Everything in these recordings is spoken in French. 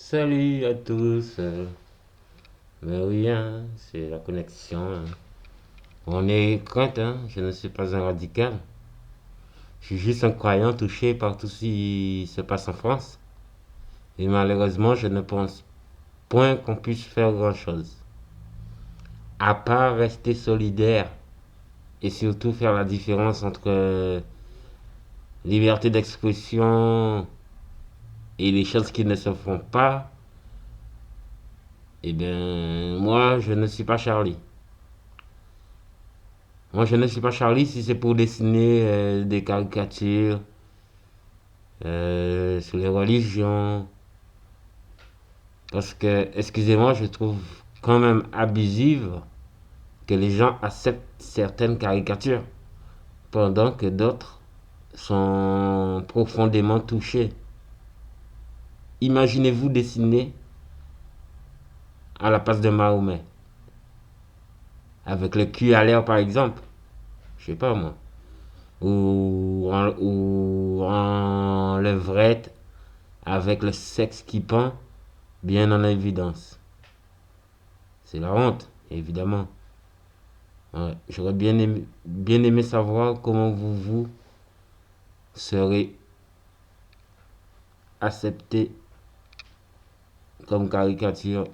Salut à tous. Mais oui, hein, c'est la connexion, hein. On est crainte, hein. Je ne suis pas un radical. Je suis juste un croyant touché par tout ce qui se passe en France. Et malheureusement, je ne pense point qu'on puisse faire grand-chose. À part rester solidaire et surtout faire la différence entre liberté d'expression et les choses qui ne se font pas. Eh bien, moi, je ne suis pas Charlie. Moi, je ne suis pas Charlie si c'est pour dessiner des caricatures sur les religions. Parce que, excusez-moi, je trouve quand même abusive que les gens acceptent certaines caricatures pendant que d'autres sont profondément touchés. Imaginez-vous dessiner à la place de Mahomet, avec le cul à l'air par exemple. Je sais pas moi. Ou en levrette avec le sexe qui pend bien en évidence. C'est la honte, évidemment. Ouais, j'aurais bien aimé savoir comment vous serez accepté comme caricature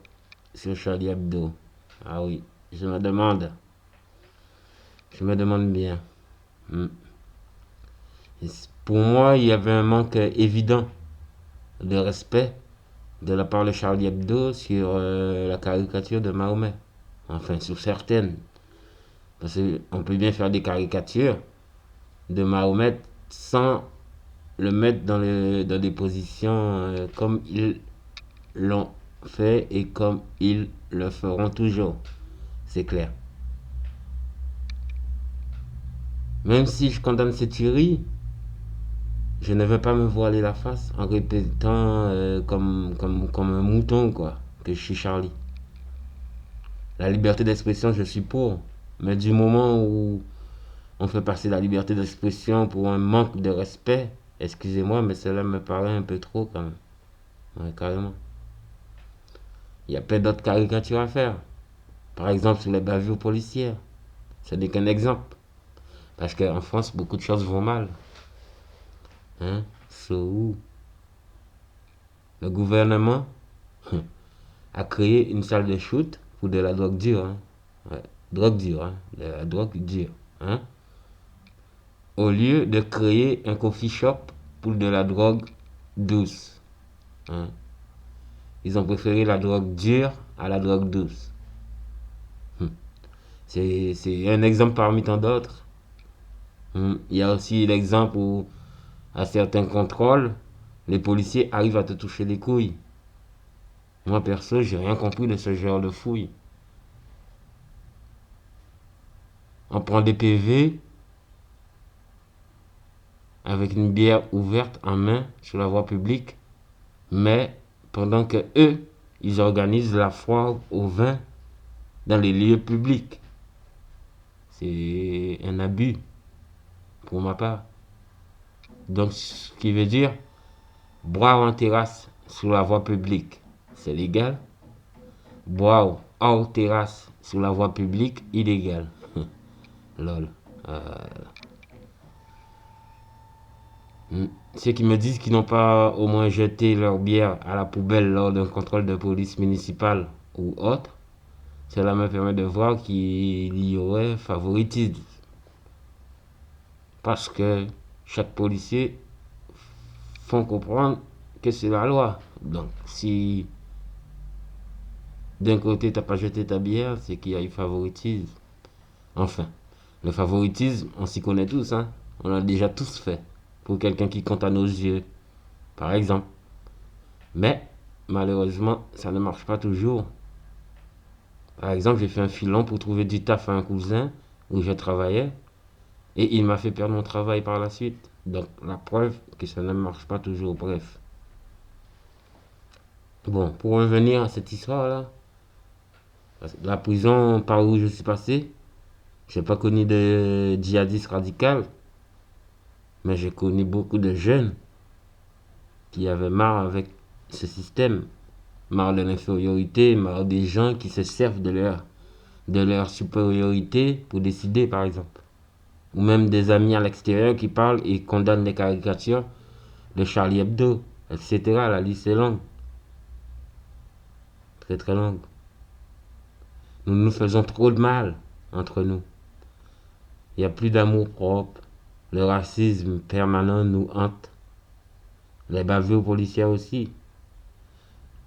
sur Charlie Hebdo. Ah oui, je me demande bien. Hmm. Pour moi, il y avait un manque évident de respect de la part de Charlie Hebdo sur la caricature de Mahomet. Enfin, sur certaines. Parce qu'on peut bien faire des caricatures de Mahomet sans le mettre dans des positions comme ils l'ont fait et comme ils le feront toujours. C'est clair. Même si je condamne cette tuerie, je ne vais pas me voiler la face en répétant comme un mouton, quoi, que je suis Charlie. La liberté d'expression, je suis pour. Mais du moment où on fait passer la liberté d'expression pour un manque de respect, excusez-moi, mais cela me paraît un peu trop quand même. Ouais, carrément. Il y a plein d'autres caricatures à faire. Par exemple, sur les bavures policières. Ce n'est qu'un exemple. Parce qu'en France, beaucoup de choses vont mal. Hein? So, le gouvernement a créé une salle de shoot pour de la drogue dure. Hein? Ouais, drogue dure. Hein? De la drogue dure. Hein? Au lieu de créer un coffee shop pour de la drogue douce. Hein? Ils ont préféré la drogue dure à la drogue douce. C'est un exemple parmi tant d'autres. Il y a aussi l'exemple où, à certains contrôles, les policiers arrivent à te toucher les couilles. Moi, perso, j'ai rien compris de ce genre de fouille. On prend des PV avec une bière ouverte en main sur la voie publique, mais pendant que eux, ils organisent la foire au vin dans les lieux publics. C'est un abus, pour ma part. Donc, ce qui veut dire, boire en terrasse sur la voie publique, c'est légal. Boire hors terrasse sur la voie publique, illégal. Lol. Euh, Ceux qui me disent qu'ils n'ont pas au moins jeté leur bière à la poubelle lors d'un contrôle de police municipale ou autre, cela me permet de voir qu'il y aurait favoritisme. Parce que chaque policier font comprendre que c'est la loi. Donc si d'un côté t'as pas jeté ta bière, c'est qu'il y a eu favoritisme. Enfin, le favoritisme, on s'y connaît tous, hein. On l'a déjà tous fait. Pour quelqu'un qui compte à nos yeux, par exemple. Mais, malheureusement, ça ne marche pas toujours. Par exemple, j'ai fait un filon pour trouver du taf à un cousin où je travaillais. Et il m'a fait perdre mon travail par la suite. Donc, la preuve que ça ne marche pas toujours. Bref. Bon, pour revenir à cette histoire-là, la prison par où je suis passé, j'ai pas connu de djihadistes radicales, mais j'ai connu beaucoup de jeunes qui avaient marre avec ce système. marre de l'infériorité, marre des gens qui se servent de leur supériorité pour décider, par exemple. Ou même des amis à l'extérieur qui parlent et condamnent les caricatures de Charlie Hebdo, etc. La liste est longue, très très longue. Nous nous faisons trop de mal entre nous. Il n'y a plus d'amour propre. Le racisme permanent nous hante. Les bavures policières aussi.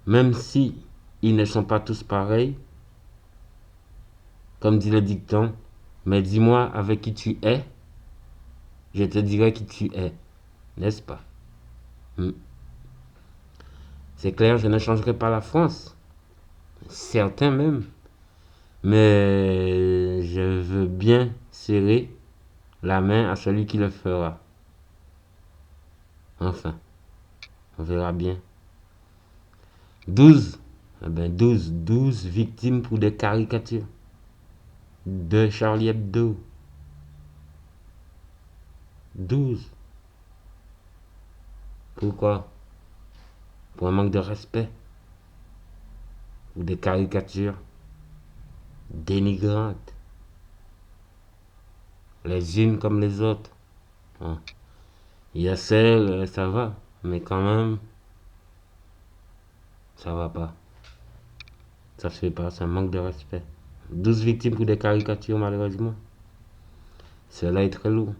Même si ils ne sont pas tous pareils, comme dit le dicton, mais dis-moi avec qui tu es, je te dirai qui tu es. N'est-ce pas? Hmm. C'est clair, je ne changerai pas la France. Certains même. Mais je veux bien serrer la main à celui qui le fera. Enfin, on verra bien. 12, eh ben 12 victimes pour des caricatures de Charlie Hebdo. 12. Pourquoi? Pour un manque de respect. Ou des caricatures dénigrantes. Les unes comme les autres. Hein. Il y a celles, ça va. Mais quand même, ça va pas. Ça se fait pas, c'est un manque de respect. 12 victimes pour des caricatures, malheureusement. Cela est très lourd.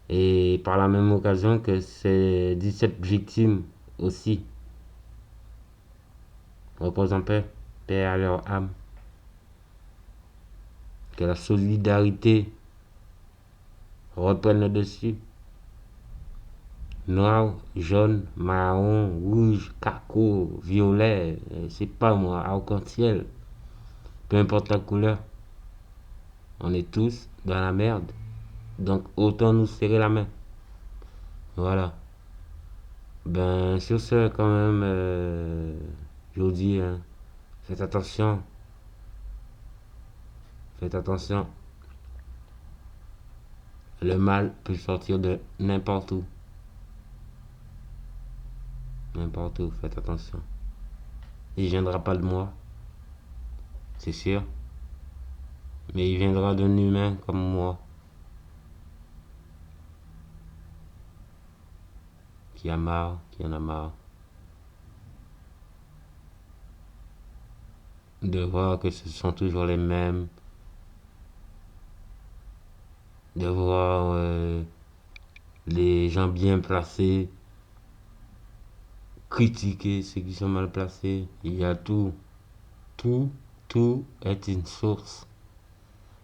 Et par la même occasion que ces 17 victimes aussi reposent en paix, paix à leur âme. Que la solidarité reprenne le dessus. Noir, jaune, marron, rouge, caco, violet, c'est pas moi, arc-en-ciel. Peu importe la couleur, on est tous dans la merde. Donc autant nous serrer la main. Voilà. Ben sur ce quand même, je vous dis, hein, faites attention. Faites attention. Le mal peut sortir de n'importe où. N'importe où, faites attention. Il viendra pas de moi, c'est sûr. Mais il viendra d'un humain comme moi, qui a marre, qui en a marre. De voir que ce sont toujours les mêmes. De voir les gens bien placés critiquer ceux qui sont mal placés. Il y a tout. Tout, tout est une source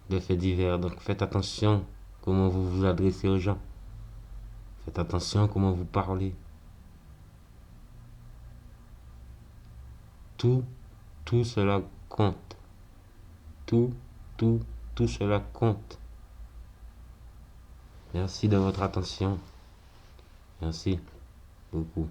de faits divers. Donc faites attention comment vous vous adressez aux gens. Faites attention comment vous parlez. Tout, tout cela compte. Tout, tout, tout cela compte. Merci de votre attention. Merci beaucoup.